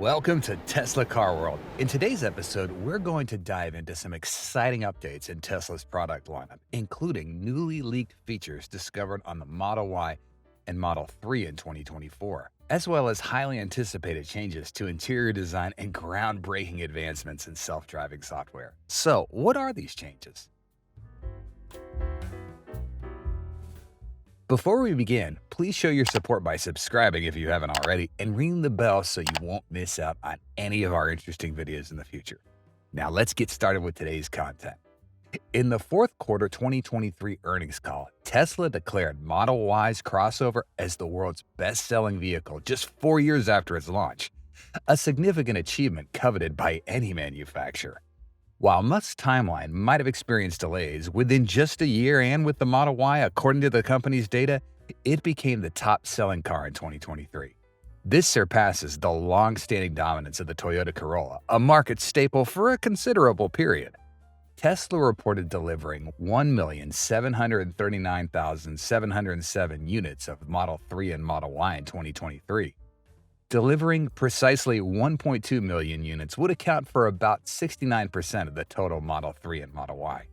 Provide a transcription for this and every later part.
Welcome to Tesla Car World. In today's episode, we're going to dive into some exciting updates in Tesla's product lineup, including newly leaked features discovered on the Model Y and Model 3 in 2024, as well as highly anticipated changes to interior design and groundbreaking advancements in self-driving software. So, what are these changes? Before we begin, please show your support by subscribing if you haven't already and ringing the bell so you won't miss out on any of our interesting videos in the future. Now let's get started with today's content. In the fourth quarter 2023 earnings call, Tesla declared Model Y's crossover as the world's best-selling vehicle just 4 years after its launch, a significant achievement coveted by any manufacturer. While Musk's timeline might have experienced delays, within just a year and with the Model Y, according to the company's data, it became the top-selling car in 2023. This surpasses the long-standing dominance of the Toyota Corolla, a market staple for a considerable period. Tesla reported delivering 1,739,707 units of Model 3 and Model Y in 2023. Delivering precisely 1.2 million units would account for about 69% of the total Model 3 and Model Y.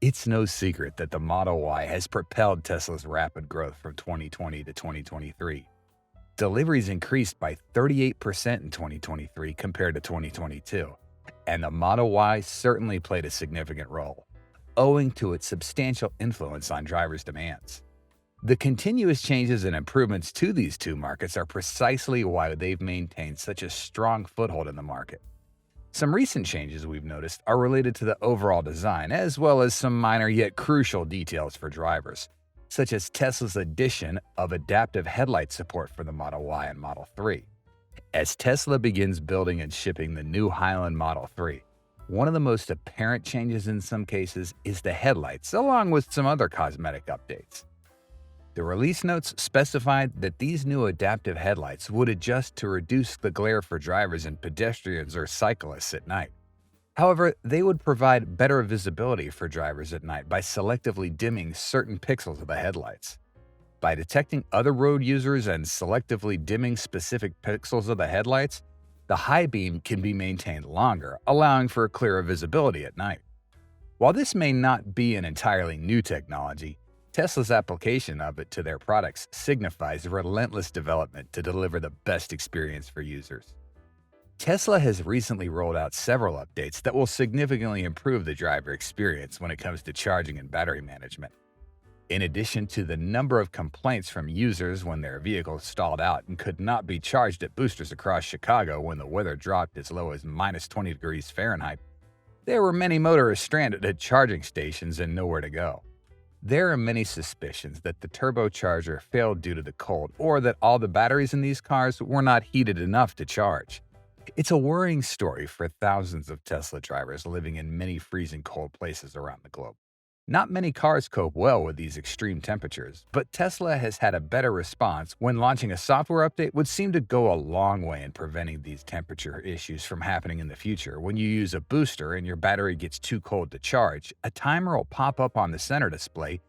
It's no secret that the Model Y has propelled Tesla's rapid growth from 2020 to 2023. Deliveries increased by 38% in 2023 compared to 2022, and the Model Y certainly played a significant role, owing to its substantial influence on drivers' demands. The continuous changes and improvements to these two markets are precisely why they've maintained such a strong foothold in the market. Some recent changes we've noticed are related to the overall design, as well as some minor yet crucial details for drivers, such as Tesla's addition of adaptive headlight support for the Model Y and Model 3. As Tesla begins building and shipping the new Highland Model 3, one of the most apparent changes in some cases is the headlights, along with some other cosmetic updates. The release notes specified that these new adaptive headlights would adjust to reduce the glare for drivers and pedestrians or cyclists at night. However, they would provide better visibility for drivers at night by selectively dimming certain pixels of the headlights. By detecting other road users and selectively dimming specific pixels of the headlights, the high beam can be maintained longer, allowing for clearer visibility at night. While this may not be an entirely new technology, Tesla's application of it to their products signifies relentless development to deliver the best experience for users. Tesla has recently rolled out several updates that will significantly improve the driver experience when it comes to charging and battery management. In addition to the number of complaints from users when their vehicles stalled out and could not be charged at boosters across Chicago when the weather dropped as low as minus 20 degrees Fahrenheit, there were many motorists stranded at charging stations and nowhere to go. There are many suspicions that the turbocharger failed due to the cold or that all the batteries in these cars were not heated enough to charge. It's a worrying story for thousands of Tesla drivers living in many freezing cold places around the globe. Not many cars cope well with these extreme temperatures, but Tesla has had a better response when launching a software update would seem to go a long way in preventing these temperature issues from happening in the future. When you use a booster and your battery gets too cold to charge, a timer will pop up on the center display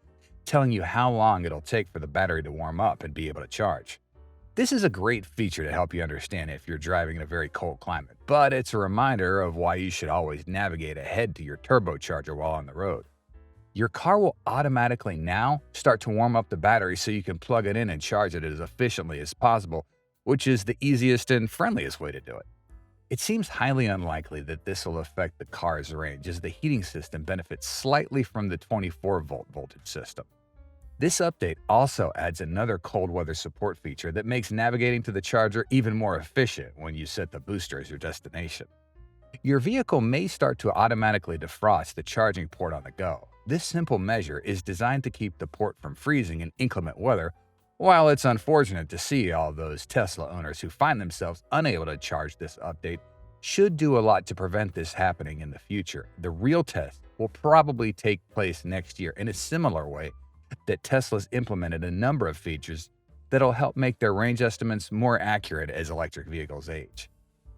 telling you how long it'll take for the battery to warm up and be able to charge. This is a great feature to help you understand if you're driving in a very cold climate, but it's a reminder of why you should always navigate ahead to your turbocharger while on the road. Your car will automatically now start to warm up the battery so you can plug it in and charge it as efficiently as possible, which is the easiest and friendliest way to do it. It seems highly unlikely that this will affect the car's range, as the heating system benefits slightly from the 24-volt voltage system. This update also adds another cold weather support feature that makes navigating to the charger even more efficient when you set the booster as your destination. Your vehicle may start to automatically defrost the charging port on the go. This simple measure is designed to keep the port from freezing in inclement weather. While it's unfortunate to see all those Tesla owners who find themselves unable to charge this update, should do a lot to prevent this happening in the future. The real test will probably take place next year in a similar way that Tesla's implemented a number of features that'll help make their range estimates more accurate as electric vehicles age.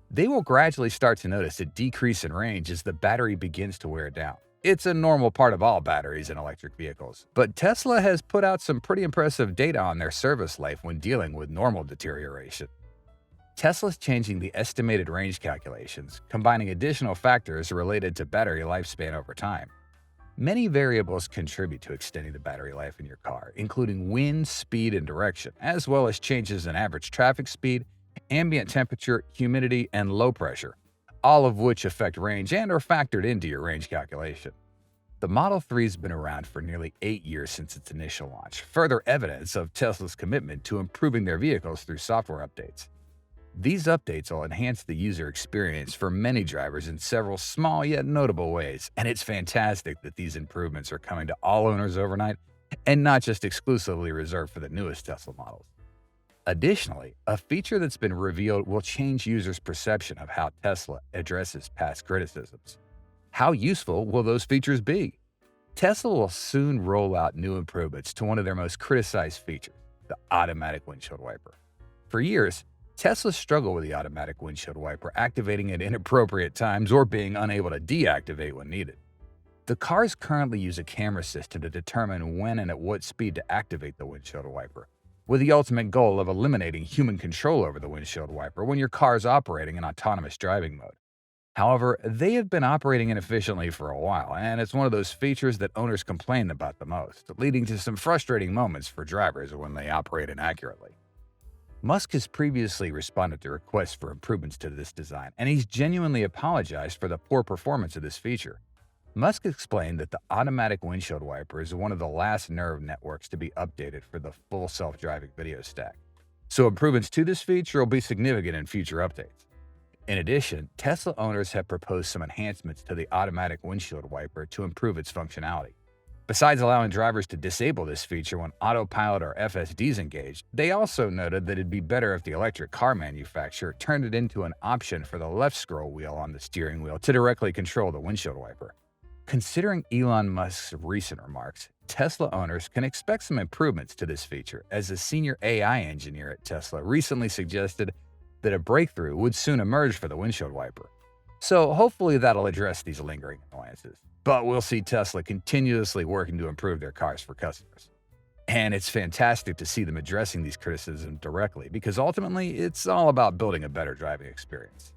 They will gradually start to notice a decrease in range as the battery begins to wear down. It's a normal part of all batteries in electric vehicles, but Tesla has put out some pretty impressive data on their service life when dealing with normal deterioration. Tesla's changing the estimated range calculations, combining additional factors related to battery lifespan over time. Many variables contribute to extending the battery life in your car, including wind, speed, and direction, as well as changes in average traffic speed, ambient temperature, humidity, and low pressure, all of which affect range and are factored into your range calculation. The Model 3 has been around for nearly 8 years since its initial launch, further evidence of Tesla's commitment to improving their vehicles through software updates. These updates will enhance the user experience for many drivers in several small yet notable ways, and it's fantastic that these improvements are coming to all owners overnight and not just exclusively reserved for the newest Tesla models. Additionally, a feature that's been revealed will change users' perception of how Tesla addresses past criticisms. How useful will those features be? Tesla will soon roll out new improvements to one of their most criticized features, the automatic windshield wiper. For years, Tesla struggled with the automatic windshield wiper activating at inappropriate times or being unable to deactivate when needed. The cars currently use a camera system to determine when and at what speed to activate the windshield wiper, with the ultimate goal of eliminating human control over the windshield wiper when your car is operating in autonomous driving mode. However, they have been operating inefficiently for a while, and it's one of those features that owners complain about the most, leading to some frustrating moments for drivers when they operate inaccurately. Musk has previously responded to requests for improvements to this design, and he's genuinely apologized for the poor performance of this feature. Musk explained that the automatic windshield wiper is one of the last nerve networks to be updated for the full self-driving video stack, so improvements to this feature will be significant in future updates. In addition, Tesla owners have proposed some enhancements to the automatic windshield wiper to improve its functionality. Besides allowing drivers to disable this feature when autopilot or FSD is engaged, they also noted that it'd be better if the electric car manufacturer turned it into an option for the left scroll wheel on the steering wheel to directly control the windshield wiper. Considering Elon Musk's recent remarks, Tesla owners can expect some improvements to this feature, as a senior AI engineer at Tesla recently suggested that a breakthrough would soon emerge for the windshield wiper. So hopefully that'll address these lingering annoyances. But we'll see Tesla continuously working to improve their cars for customers. And it's fantastic to see them addressing these criticisms directly, because ultimately it's all about building a better driving experience.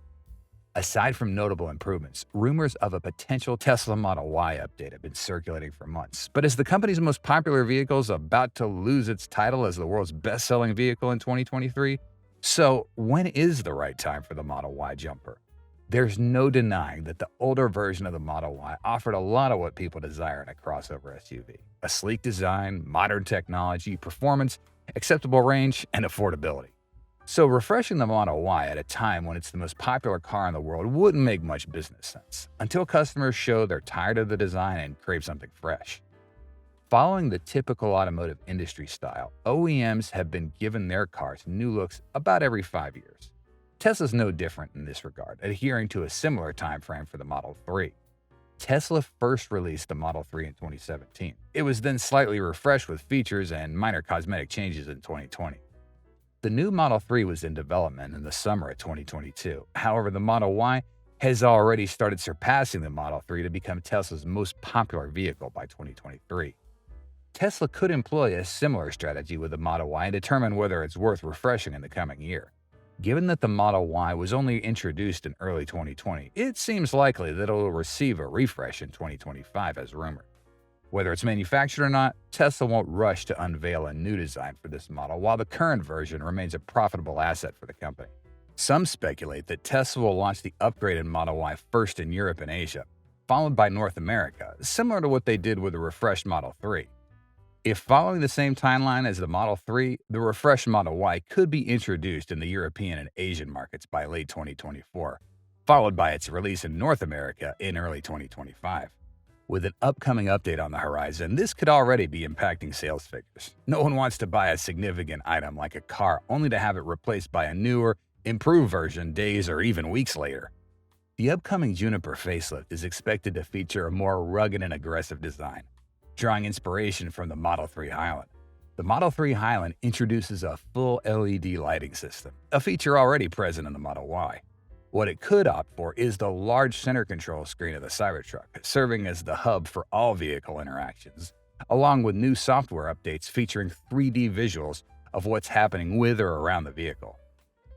Aside from notable improvements, rumors of a potential Tesla Model Y update have been circulating for months. But as the company's most popular vehicle is about to lose its title as the world's best-selling vehicle in 2023, so when is the right time for the Model Y Jumper? There's no denying that the older version of the Model Y offered a lot of what people desire in a crossover SUV: a sleek design, modern technology, performance, acceptable range, and affordability. So refreshing the Model Y at a time when it's the most popular car in the world wouldn't make much business sense, until customers show they're tired of the design and crave something fresh. Following the typical automotive industry style, OEMs have been giving their cars new looks about every 5 years. Tesla's no different in this regard, adhering to a similar time frame for the Model 3. Tesla first released the Model 3 in 2017. It was then slightly refreshed with features and minor cosmetic changes in 2020. The new Model 3 was in development in the summer of 2022. However, the Model Y has already started surpassing the Model 3 to become Tesla's most popular vehicle by 2023. Tesla could employ a similar strategy with the Model Y and determine whether it's worth refreshing in the coming year. Given that the Model Y was only introduced in early 2020, it seems likely that it will receive a refresh in 2025 as rumored. Whether it's manufactured or not, Tesla won't rush to unveil a new design for this model, while the current version remains a profitable asset for the company. Some speculate that Tesla will launch the upgraded Model Y first in Europe and Asia, followed by North America, similar to what they did with the refreshed Model 3. If following the same timeline as the Model 3, the refreshed Model Y could be introduced in the European and Asian markets by late 2024, followed by its release in North America in early 2025. With an upcoming update on the horizon, this could already be impacting sales figures. No one wants to buy a significant item like a car only to have it replaced by a newer, improved version days or even weeks later. The upcoming Juniper facelift is expected to feature a more rugged and aggressive design, drawing inspiration from the Model 3 Highland. The Model 3 Highland introduces a full LED lighting system, a feature already present in the Model Y. What it could opt for is the large center control screen of the Cybertruck, serving as the hub for all vehicle interactions, along with new software updates featuring 3D visuals of what's happening with or around the vehicle.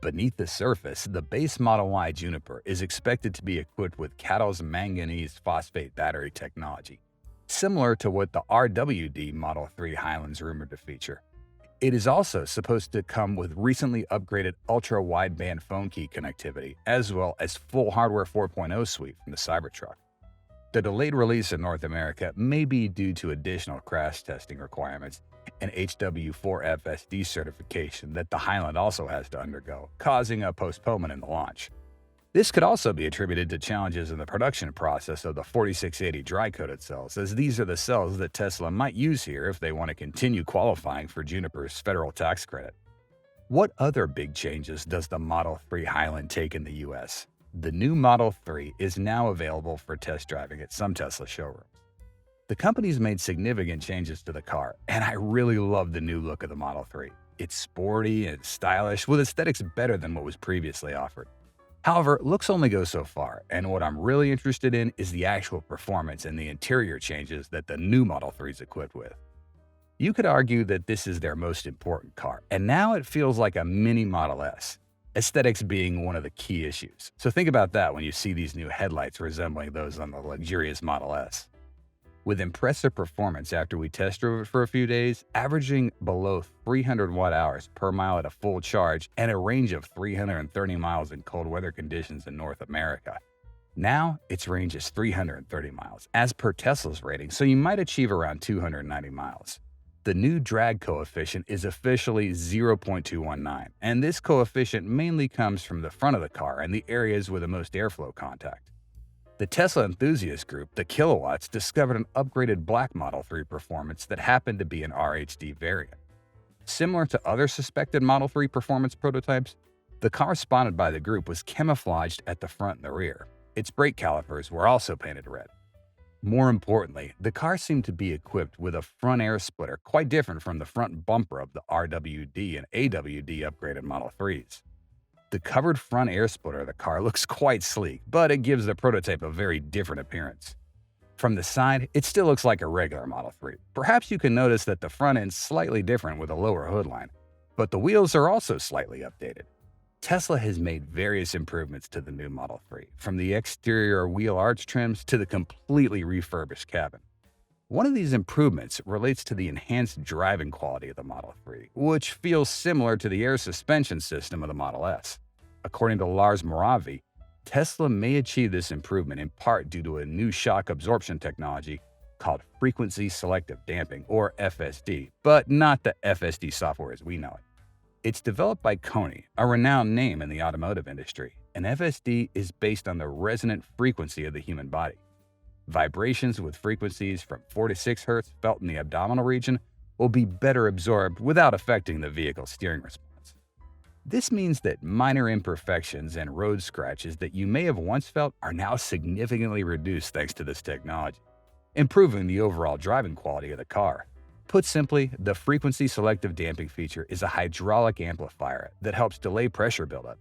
Beneath the surface, the base Model Y Juniper is expected to be equipped with CATL's manganese phosphate battery technology, similar to what the RWD Model 3 Highland's rumored to feature. It is also supposed to come with recently upgraded ultra-wideband phone key connectivity, as well as full Hardware 4.0 suite from the Cybertruck. The delayed release in North America may be due to additional crash testing requirements and HW4FSD certification that the Highland also has to undergo, causing a postponement in the launch. This could also be attributed to challenges in the production process of the 4680 dry-coated cells, as these are the cells that Tesla might use here if they want to continue qualifying for Juniper's federal tax credit. What other big changes does the Model 3 Highland take in the US? The new Model 3 is now available for test driving at some Tesla showrooms. The company's made significant changes to the car, and I really love the new look of the Model 3. It's sporty and stylish, with aesthetics better than what was previously offered. However, looks only go so far, and what I'm really interested in is the actual performance and the interior changes that the new Model 3 is equipped with. You could argue that this is their most important car, and now it feels like a mini Model S, aesthetics being one of the key issues. So think about that when you see these new headlights resembling those on the luxurious Model S. With impressive performance after we test drove it for a few days, averaging below 300 watt-hours per mile at a full charge and a range of 330 miles in cold weather conditions in North America. Now, its range is 330 miles, as per Tesla's rating, so you might achieve around 290 miles. The new drag coefficient is officially 0.219, and this coefficient mainly comes from the front of the car and the areas with the most airflow contact. The Tesla enthusiast group, the Kilowatts, discovered an upgraded black Model 3 performance that happened to be an RHD variant. Similar to other suspected Model 3 performance prototypes, the car spotted by the group was camouflaged at the front and the rear. Its brake calipers were also painted red. More importantly, the car seemed to be equipped with a front air splitter quite different from the front bumper of the RWD and AWD upgraded Model 3s. The covered front air splitter of the car looks quite sleek, but it gives the prototype a very different appearance. From the side, it still looks like a regular Model 3. Perhaps you can notice that the front end's slightly different with a lower hood line, but the wheels are also slightly updated. Tesla has made various improvements to the new Model 3, from the exterior wheel arch trims to the completely refurbished cabin. One of these improvements relates to the enhanced driving quality of the Model 3, which feels similar to the air suspension system of the Model S. According to Lars Moravi, Tesla may achieve this improvement in part due to a new shock absorption technology called frequency selective damping, or FSD, but not the FSD software as we know it. It's developed by Koni, a renowned name in the automotive industry, and FSD is based on the resonant frequency of the human body. Vibrations with frequencies from 4 to 6 Hz felt in the abdominal region will be better absorbed without affecting the vehicle's steering response. This means that minor imperfections and road scratches that you may have once felt are now significantly reduced thanks to this technology, improving the overall driving quality of the car. Put simply, the frequency selective damping feature is a hydraulic amplifier that helps delay pressure buildup.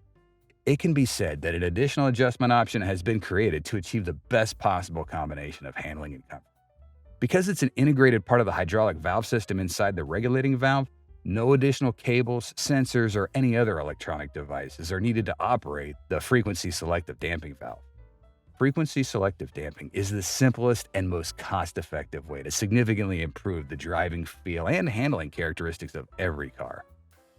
It can be said that an additional adjustment option has been created to achieve the best possible combination of handling and comfort. Because it's an integrated part of the hydraulic valve system inside the regulating valve, no additional cables, sensors, or any other electronic devices are needed to operate the frequency selective damping valve. Frequency selective damping is the simplest and most cost-effective way to significantly improve the driving feel and handling characteristics of every car.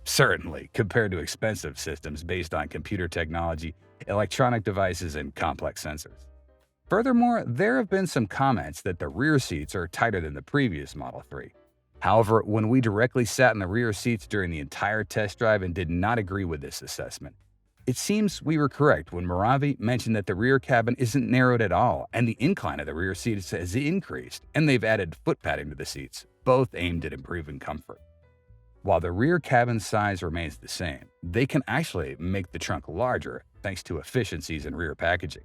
Certainly, compared to expensive systems based on computer technology, electronic devices, and complex sensors. Furthermore, there have been some comments that the rear seats are tighter than the previous Model 3. However, when we directly sat in the rear seats during the entire test drive and did not agree with this assessment, it seems we were correct when Moravi mentioned that the rear cabin isn't narrowed at all and the incline of the rear seats has increased, and they've added foot padding to the seats, both aimed at improving comfort. While the rear cabin size remains the same, they can actually make the trunk larger thanks to efficiencies in rear packaging.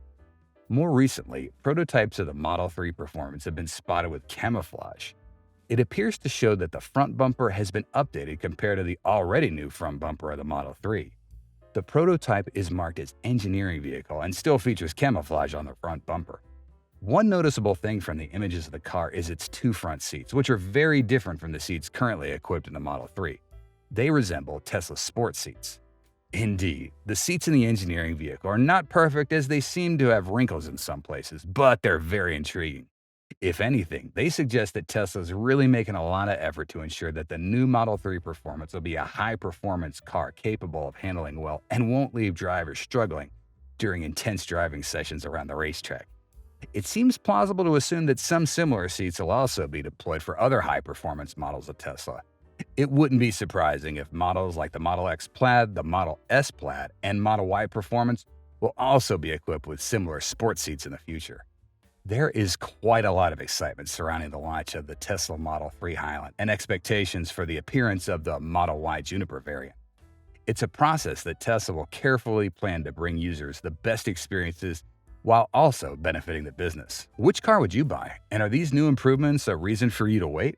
More recently, prototypes of the Model 3 performance have been spotted with camouflage. It appears to show that the front bumper has been updated compared to the already new front bumper of the Model 3. The prototype is marked as engineering vehicle and still features camouflage on the front bumper. One noticeable thing from the images of the car is its two front seats, which are very different from the seats currently equipped in the Model 3. They resemble Tesla's sport seats. Indeed, the seats in the engineering vehicle are not perfect as they seem to have wrinkles in some places, but they're very intriguing. If anything, they suggest that Tesla's really making a lot of effort to ensure that the new Model 3 Performance will be a high performance car capable of handling well and won't leave drivers struggling during intense driving sessions around the racetrack. It seems plausible to assume that some similar seats will also be deployed for other high performance models of Tesla. It wouldn't be surprising if models like the Model X Plaid, the Model S Plaid, and Model Y Performance will also be equipped with similar sports seats in the future. There is quite a lot of excitement surrounding the launch of the Tesla Model 3 Highland and expectations for the appearance of the Model Y Juniper variant. It's a process that Tesla will carefully plan to bring users the best experiences while also benefiting the business. Which car would you buy? And are these new improvements a reason for you to wait?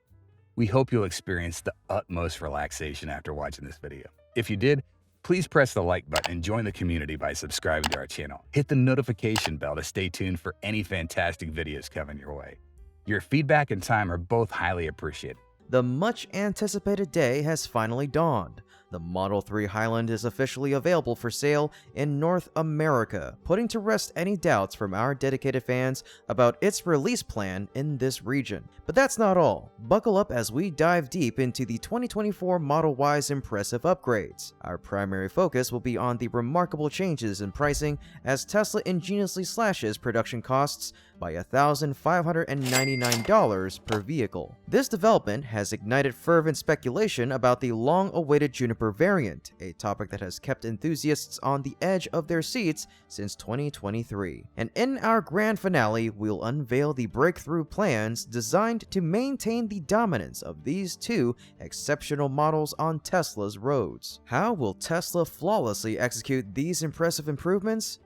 We hope you'll experience the utmost relaxation after watching this video. If you did, please press the like button and join the community by subscribing to our channel. Hit the notification bell to stay tuned for any fantastic videos coming your way. Your feedback and time are both highly appreciated. The much anticipated day has finally dawned. The Model 3 Highland is officially available for sale in North America, putting to rest any doubts from our dedicated fans about its release plan in this region. But that's not all. Buckle up as we dive deep into the 2024 Model Y's impressive upgrades. Our primary focus will be on the remarkable changes in pricing as Tesla ingeniously slashes production costs by $1,599 per vehicle. This development has ignited fervent speculation about the long-awaited Juniper variant, a topic that has kept enthusiasts on the edge of their seats since 2023. And in our grand finale, we'll unveil the breakthrough plans designed to maintain the dominance of these two exceptional models on Tesla's roads. How will Tesla flawlessly execute these impressive improvements?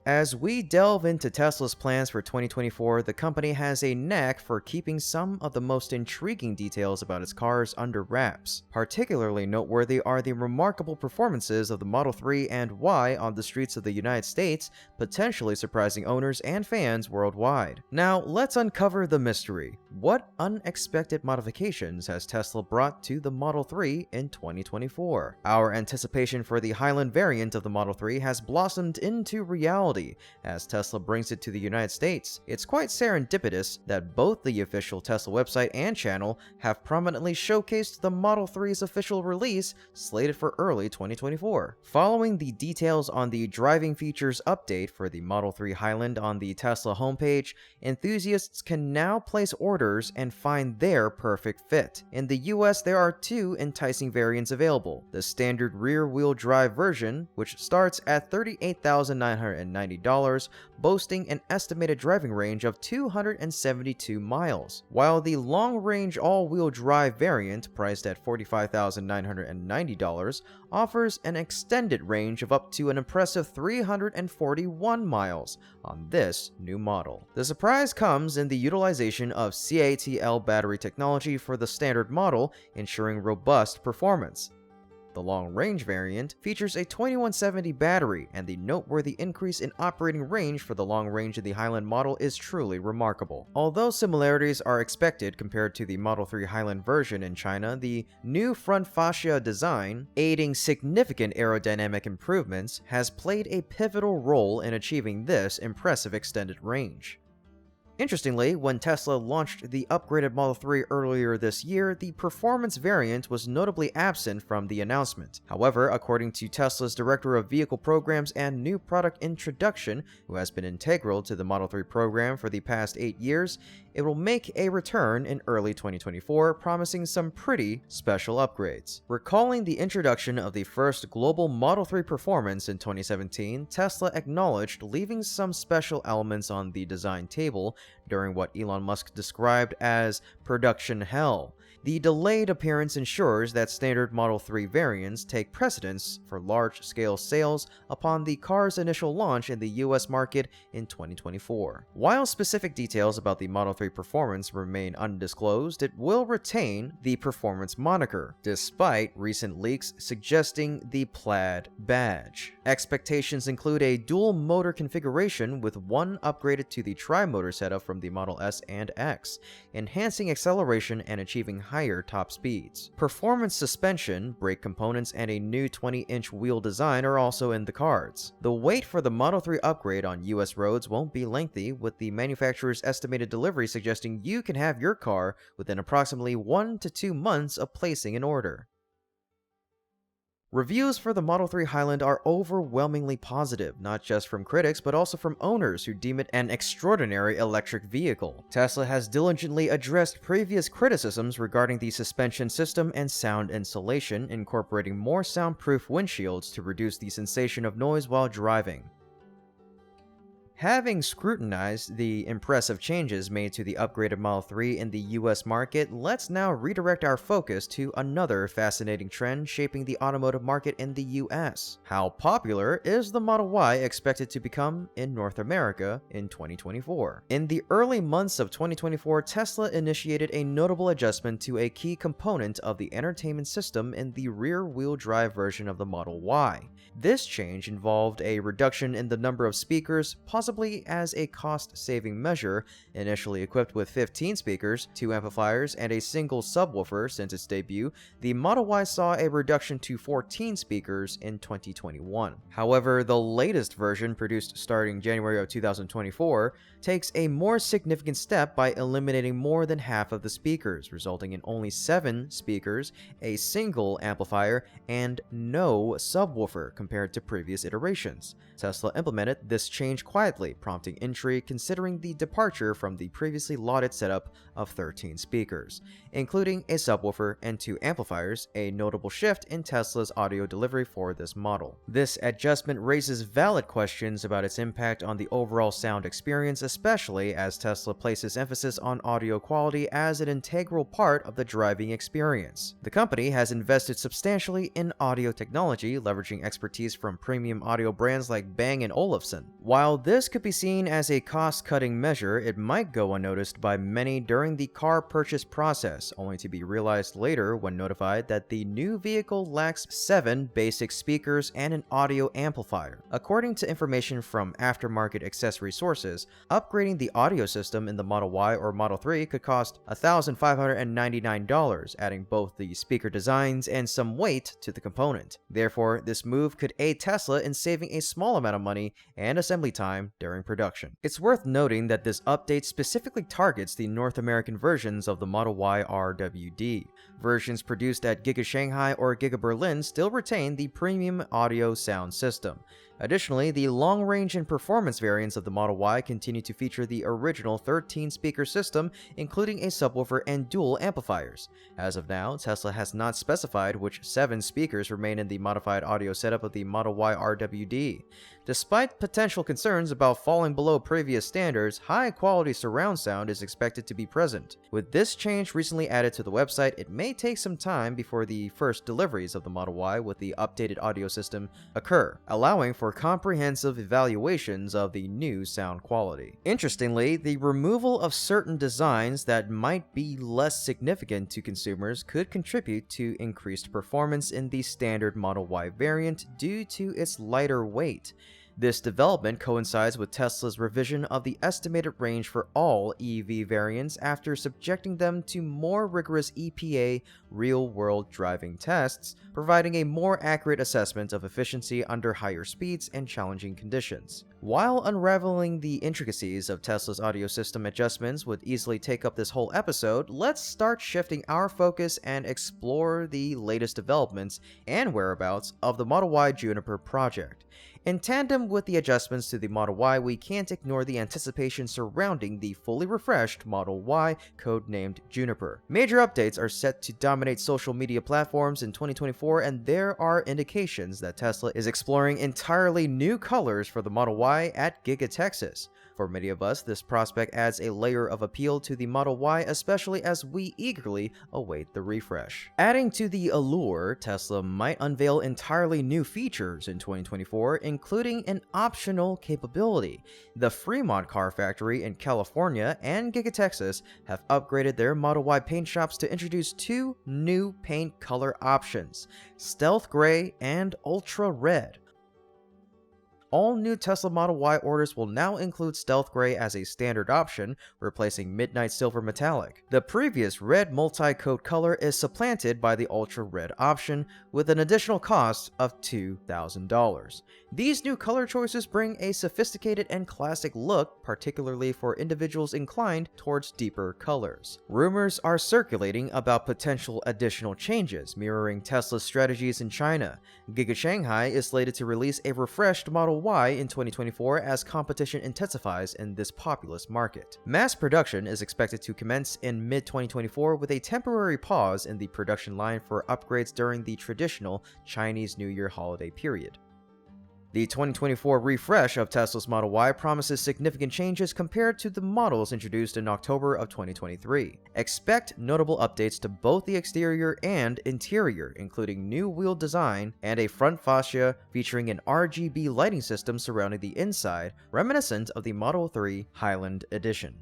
As we delve into Tesla's plans for 2024, the company has a knack for keeping some of the most intriguing details about its cars under wraps. Particularly noteworthy are the remarkable performances of the Model 3 and Y on the streets of the United States, potentially surprising owners and fans worldwide. Now, let's uncover the mystery. What unexpected modifications has Tesla brought to the Model 3 in 2024? Our anticipation for the Highland variant of the Model 3 has blossomed into reality as Tesla brings it to the United States. It's quite serendipitous that both the official Tesla website and channel have prominently showcased the Model 3's official release slated for early 2024. Following the details on the driving features update for the Model 3 Highland on the Tesla homepage, enthusiasts can now place orders and find their perfect fit. In the US, there are two enticing variants available: the standard rear-wheel drive version, which starts at $38,990, boasting an estimated driving range of 272 miles, while the long-range all-wheel drive variant, priced at $45,990, offers an extended range of up to an impressive 341 miles on this new model. The surprise comes in the utilization of CATL battery technology for the standard model, ensuring robust performance. The long-range variant features a 2170 battery, and the noteworthy increase in operating range for the long range of the Highland model is truly remarkable. Although similarities are expected compared to the Model 3 Highland version in China, the new front fascia design, aiding significant aerodynamic improvements, has played a pivotal role in achieving this impressive extended range. Interestingly, when Tesla launched the upgraded Model 3 earlier this year, the performance variant was notably absent from the announcement. However, according to Tesla's Director of Vehicle Programs and New Product Introduction, who has been integral to the Model 3 program for the past 8 years, it will make a return in early 2024, promising some pretty special upgrades. Recalling the introduction of the first global Model 3 Performance in 2017, Tesla acknowledged leaving some special elements on the design table during what Elon Musk described as production hell. The delayed appearance ensures that standard Model 3 variants take precedence for large-scale sales upon the car's initial launch in the US market in 2024. While specific details about the Model 3 Performance remain undisclosed, it will retain the Performance moniker, despite recent leaks suggesting the Plaid badge. Expectations include a dual motor configuration with one upgraded to the tri-motor setup from the Model S and X, enhancing acceleration and achieving higher top speeds. Performance suspension, brake components, and a new 20-inch wheel design are also in the cards. The wait for the Model 3 upgrade on US roads won't be lengthy, with the manufacturer's estimated delivery suggesting you can have your car within approximately 1 to 2 months of placing an order. Reviews for the Model 3 Highland are overwhelmingly positive, not just from critics, but also from owners who deem it an extraordinary electric vehicle. Tesla has diligently addressed previous criticisms regarding the suspension system and sound insulation, incorporating more soundproof windshields to reduce the sensation of noise while driving. Having scrutinized the impressive changes made to the upgraded Model 3 in the US market, let's now redirect our focus to another fascinating trend shaping the automotive market in the US. How popular is the Model Y expected to become in North America in 2024? In the early months of 2024, Tesla initiated a notable adjustment to a key component of the entertainment system in the rear-wheel drive version of the Model Y. This change involved a reduction in the number of speakers, possibly as a cost-saving measure. Initially equipped with 15 speakers, 2 amplifiers, and a single subwoofer since its debut, the Model Y saw a reduction to 14 speakers in 2021. However, the latest version, produced starting January of 2024, takes a more significant step by eliminating more than half of the speakers, resulting in only 7 speakers, a single amplifier, and no subwoofer compared to previous iterations. Tesla implemented this change quietly, prompting intrigue considering the departure from the previously lauded setup of 13 speakers, including a subwoofer and 2 amplifiers, a notable shift in Tesla's audio delivery for this model. This adjustment raises valid questions about its impact on the overall sound experience, especially as Tesla places emphasis on audio quality as an integral part of the driving experience. The company has invested substantially in audio technology, leveraging expertise from premium audio brands like Bang & Olufsen. While this could be seen as a cost-cutting measure, it might go unnoticed by many during the car purchase process, only to be realized later when notified that the new vehicle lacks 7 basic speakers and an audio amplifier. According to information from aftermarket accessory sources, upgrading the audio system in the Model Y or Model 3 could cost $1,599, adding both the speaker designs and some weight to the component. Therefore, this move could aid Tesla in saving a small amount of money and assembly time during production. It's worth noting that this update specifically targets the North American versions of the Model Y RWD. Versions produced at Giga Shanghai or Giga Berlin still retain the premium audio sound system. Additionally, the long-range and performance variants of the Model Y continue to feature the original 13-speaker system, including a subwoofer and dual amplifiers. As of now, Tesla has not specified which 7 speakers remain in the modified audio setup of the Model Y RWD. Despite potential concerns about falling below previous standards, high-quality surround sound is expected to be present. With this change recently added to the website, it may take some time before the first deliveries of the Model Y with the updated audio system occur, allowing for comprehensive evaluations of the new sound quality. Interestingly, the removal of certain designs that might be less significant to consumers could contribute to increased performance in the standard Model Y variant due to its lighter weight. This development coincides with Tesla's revision of the estimated range for all EV variants after subjecting them to more rigorous EPA real-world driving tests, providing a more accurate assessment of efficiency under higher speeds and challenging conditions. While unraveling the intricacies of Tesla's audio system adjustments would easily take up this whole episode, let's start shifting our focus and explore the latest developments and whereabouts of the Model Y Juniper Project. In tandem with the adjustments to the Model Y, we can't ignore the anticipation surrounding the fully refreshed Model Y, codenamed Juniper. Major updates are set to dominate social media platforms in 2024, and there are indications that Tesla is exploring entirely new colors for the Model Y at Giga Texas. For many of us, this prospect adds a layer of appeal to the Model Y, especially as we eagerly await the refresh. Adding to the allure, Tesla might unveil entirely new features in 2024, including an optional capability. The Fremont Car Factory in California and Giga Texas have upgraded their Model Y paint shops to introduce 2 new paint color options: Stealth Gray and Ultra Red. All new Tesla Model Y orders will now include Stealth Gray as a standard option, replacing Midnight Silver Metallic. The previous red multi-coat color is supplanted by the Ultra Red option, with an additional cost of $2,000. These new color choices bring a sophisticated and classic look, particularly for individuals inclined towards deeper colors. Rumors are circulating about potential additional changes, mirroring Tesla's strategies in China. Giga Shanghai is slated to release a refreshed Model Y in 2024 as competition intensifies in this populous market. Mass production is expected to commence in mid-2024 with a temporary pause in the production line for upgrades during the traditional Chinese New Year holiday period. The 2024 refresh of Tesla's Model Y promises significant changes compared to the models introduced in October of 2023. Expect notable updates to both the exterior and interior, including new wheel design and a front fascia featuring an RGB lighting system surrounding the inside, reminiscent of the Model 3 Highland edition.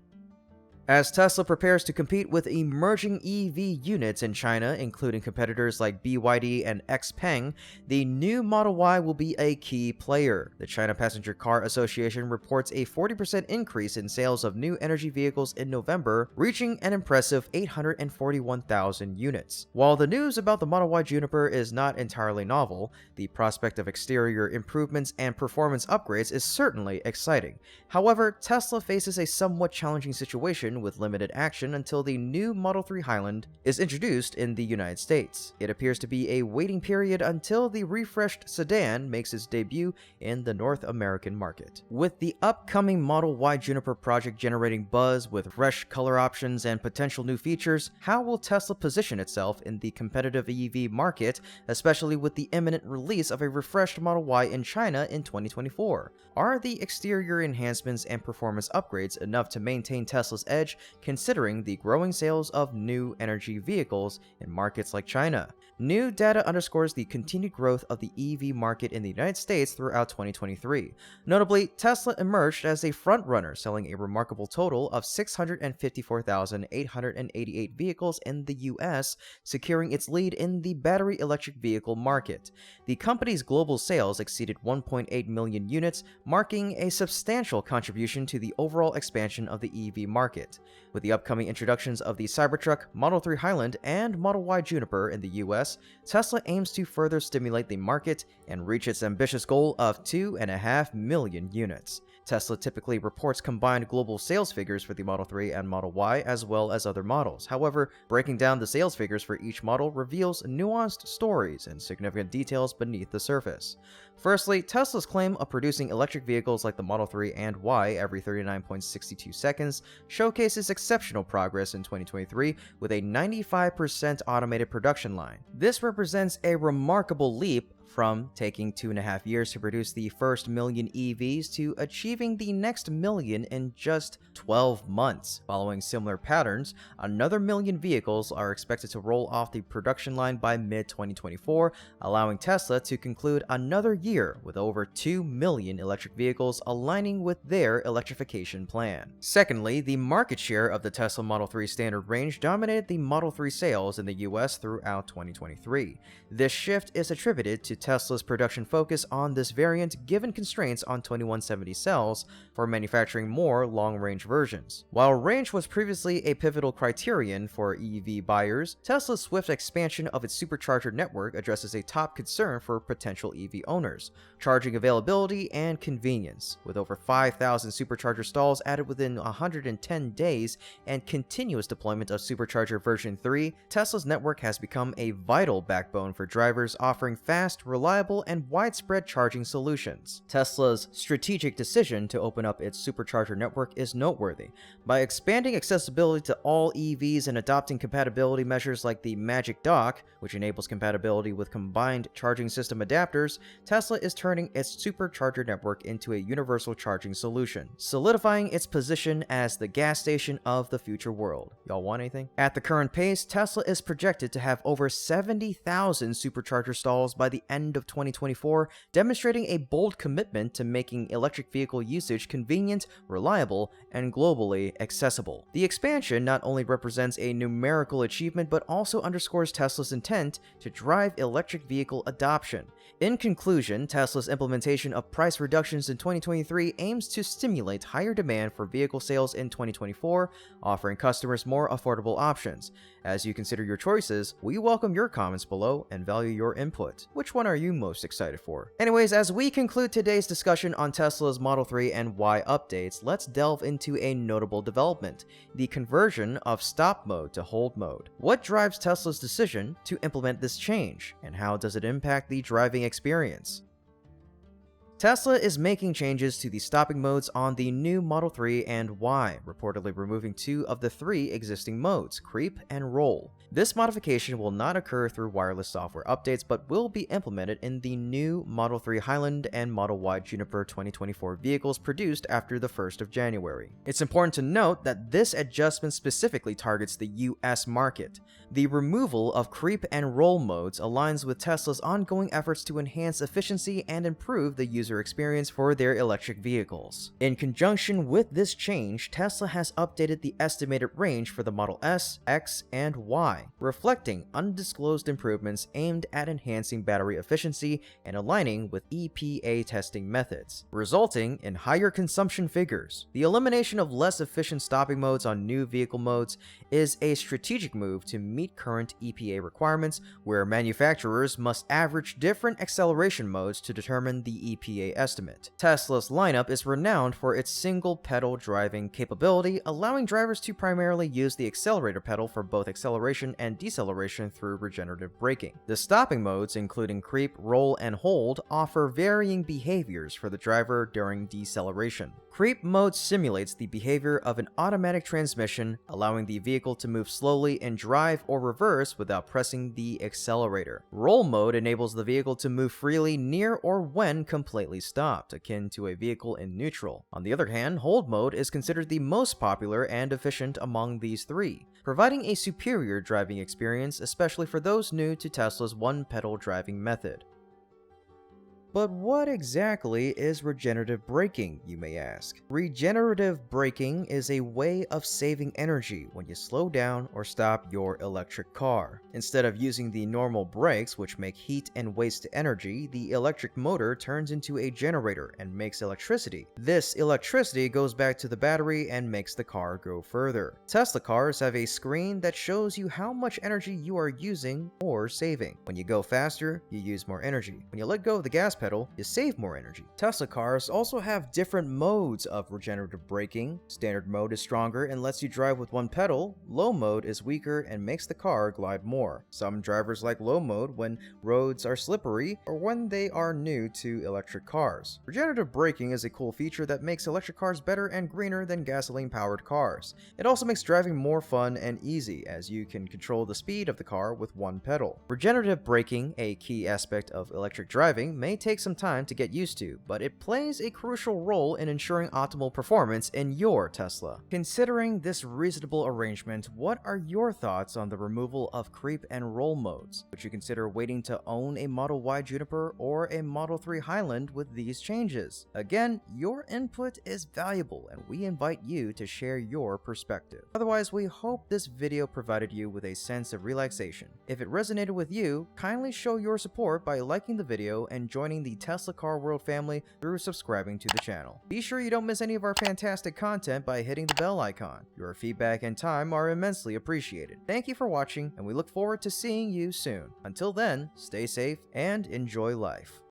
As Tesla prepares to compete with emerging EV units in China, including competitors like BYD and XPeng, the new Model Y will be a key player. The China Passenger Car Association reports a 40% increase in sales of new energy vehicles in November, reaching an impressive 841,000 units. While the news about the Model Y Juniper is not entirely novel, the prospect of exterior improvements and performance upgrades is certainly exciting. However, Tesla faces a somewhat challenging situation with limited action until the new Model 3 Highland is introduced in the United States. It appears to be a waiting period until the refreshed sedan makes its debut in the North American market. With the upcoming Model Y Juniper project generating buzz with fresh color options and potential new features, how will Tesla position itself in the competitive EV market, especially with the imminent release of a refreshed Model Y in China in 2024? Are the exterior enhancements and performance upgrades enough to maintain Tesla's edge, considering the growing sales of new energy vehicles in markets like China? New data underscores the continued growth of the EV market in the United States throughout 2023. Notably, Tesla emerged as a frontrunner, selling a remarkable total of 654,888 vehicles in the US, securing its lead in the battery electric vehicle market. The company's global sales exceeded 1.8 million units, marking a substantial contribution to the overall expansion of the EV market. With the upcoming introductions of the Cybertruck, Model 3 Highland, and Model Y Juniper in the US, Tesla aims to further stimulate the market and reach its ambitious goal of 2.5 million units. Tesla typically reports combined global sales figures for the Model 3 and Model Y as well as other models. However, breaking down the sales figures for each model reveals nuanced stories and significant details beneath the surface. Firstly, Tesla's claim of producing electric vehicles like the Model 3 and Y every 39.62 seconds showcases exceptional progress in 2023 with a 95% automated production line. This represents a remarkable leap from taking 2.5 years to produce the first million EVs to achieving the next million in just 12 months. Following similar patterns, another million vehicles are expected to roll off the production line by mid-2024, allowing Tesla to conclude another year with over 2 million electric vehicles aligning with their electrification plan. Secondly, the market share of the Tesla Model 3 standard range dominated the Model 3 sales in the US throughout 2023. This shift is attributed to Tesla's production focus on this variant given constraints on 2170 cells for manufacturing more long-range versions. While range was previously a pivotal criterion for EV buyers, Tesla's swift expansion of its supercharger network addresses a top concern for potential EV owners: charging availability and convenience. With over 5,000 supercharger stalls added within 110 days and continuous deployment of Supercharger version 3, Tesla's network has become a vital backbone for drivers, offering fast, reliable, and widespread charging solutions. Tesla's strategic decision to open up its supercharger network is noteworthy. By expanding accessibility to all EVs and adopting compatibility measures like the Magic Dock, which enables compatibility with combined charging system adapters, Tesla is turning its supercharger network into a universal charging solution, solidifying its position as the gas station of the future world. Y'all want anything? At the current pace, Tesla is projected to have over 70,000 supercharger stalls by the end end of 2024, demonstrating a bold commitment to making electric vehicle usage convenient, reliable, and globally accessible. The expansion not only represents a numerical achievement but also underscores Tesla's intent to drive electric vehicle adoption. In conclusion, Tesla's implementation of price reductions in 2023 aims to stimulate higher demand for vehicle sales in 2024, offering customers more affordable options. As you consider your choices, we welcome your comments below and value your input. Which one are you most excited for? Anyways, as we conclude today's discussion on Tesla's Model 3 and Y updates, let's delve into a notable development: the conversion of stop mode to hold mode. What drives Tesla's decision to implement this change, and how does it impact the driving experience? Tesla is making changes to the stopping modes on the new Model 3 and Y, reportedly removing 2 of the 3 existing modes, creep and roll. This modification will not occur through wireless software updates, but will be implemented in the new Model 3 Highland and Model Y Juniper 2024 vehicles produced after the 1st of January. It's important to note that this adjustment specifically targets the US market. The removal of creep and roll modes aligns with Tesla's ongoing efforts to enhance efficiency and improve the user experience for their electric vehicles. In conjunction with this change, Tesla has updated the estimated range for the Model S, X, and Y, reflecting undisclosed improvements aimed at enhancing battery efficiency and aligning with EPA testing methods, resulting in higher consumption figures. The elimination of less efficient stopping modes on new vehicle modes is a strategic move to meet current EPA requirements, where manufacturers must average different acceleration modes to determine the EPA estimate. Tesla's lineup is renowned for its single-pedal driving capability, allowing drivers to primarily use the accelerator pedal for both acceleration and deceleration through regenerative braking. The stopping modes, including creep, roll, and hold, offer varying behaviors for the driver during deceleration. Creep mode simulates the behavior of an automatic transmission, allowing the vehicle to move slowly in drive or reverse without pressing the accelerator. Roll mode enables the vehicle to move freely near or when completely stopped, akin to a vehicle in neutral. On the other hand, hold mode is considered the most popular and efficient among these three, providing a superior driving experience, especially for those new to Tesla's one-pedal driving method. But what exactly is regenerative braking, you may ask? Regenerative braking is a way of saving energy when you slow down or stop your electric car. Instead of using the normal brakes, which make heat and waste energy, the electric motor turns into a generator and makes electricity. This electricity goes back to the battery and makes the car go further. Tesla cars have a screen that shows you how much energy you are using or saving. When you go faster, you use more energy. When you let go of the gas pedal, you save more energy. Tesla cars also have different modes of regenerative braking. Standard mode is stronger and lets you drive with one pedal. Low mode is weaker and makes the car glide more. Some drivers like low mode when roads are slippery or when they are new to electric cars. Regenerative braking is a cool feature that makes electric cars better and greener than gasoline-powered cars. It also makes driving more fun and easy, as you can control the speed of the car with one pedal. Regenerative braking, a key aspect of electric driving, may take some time to get used to, but it plays a crucial role in ensuring optimal performance in your Tesla. Considering this reasonable arrangement, what are your thoughts on the removal of creep and roll modes? Would you consider waiting to own a Model Y Juniper or a Model 3 Highland with these changes? Again, your input is valuable and we invite you to share your perspective. Otherwise, we hope this video provided you with a sense of relaxation. If it resonated with you, kindly show your support by liking the video and joining the Tesla Car World family through subscribing to the channel. Be sure you don't miss any of our fantastic content by hitting the bell icon. Your feedback and time are immensely appreciated. Thank you for watching, and we look forward to seeing you soon. Until then, stay safe and enjoy life.